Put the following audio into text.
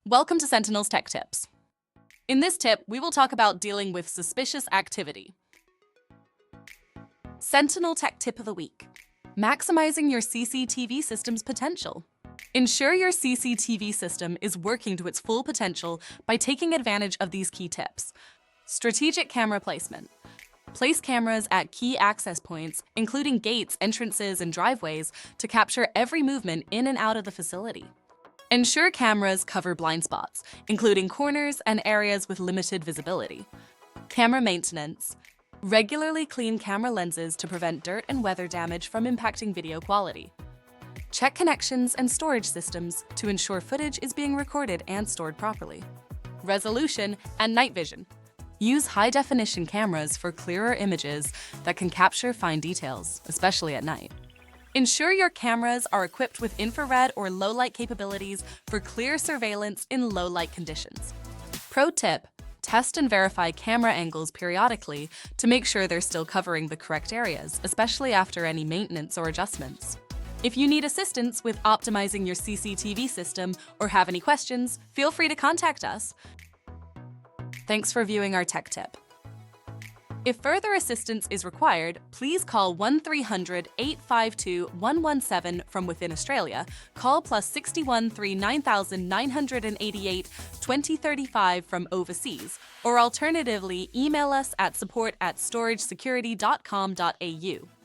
Welcome to Sentinel's Tech Tips. In this tip, we will talk about dealing with suspicious activity. Sentinel Tech Tip of the Week: maximizing your CCTV system's potential. Ensure your CCTV system is working to its full potential by taking advantage of these key tips. Strategic camera placement. Place cameras at key access points, including gates, entrances, and driveways, to capture every movement in and out of the facility. Ensure cameras cover blind spots, including corners and areas with limited visibility. Camera maintenance. Regularly clean camera lenses to prevent dirt and weather damage from impacting video quality. Check connections and storage systems to ensure footage is being recorded and stored properly. Resolution and night vision. Use high-definition cameras for clearer images that can capture fine details, especially at night. Ensure your cameras are equipped with infrared or low-light capabilities for clear surveillance in low-light conditions. Pro tip: test and verify camera angles periodically to make sure they're still covering the correct areas, especially after any maintenance or adjustments. If you need assistance with optimizing your CCTV system or have any questions, feel free to contact us. Thanks for viewing our tech tip. If further assistance is required, please call 1300-852-117 from within Australia, call +61 3 9988 2035 from overseas, or alternatively email us at support@storagesecurity.com.au.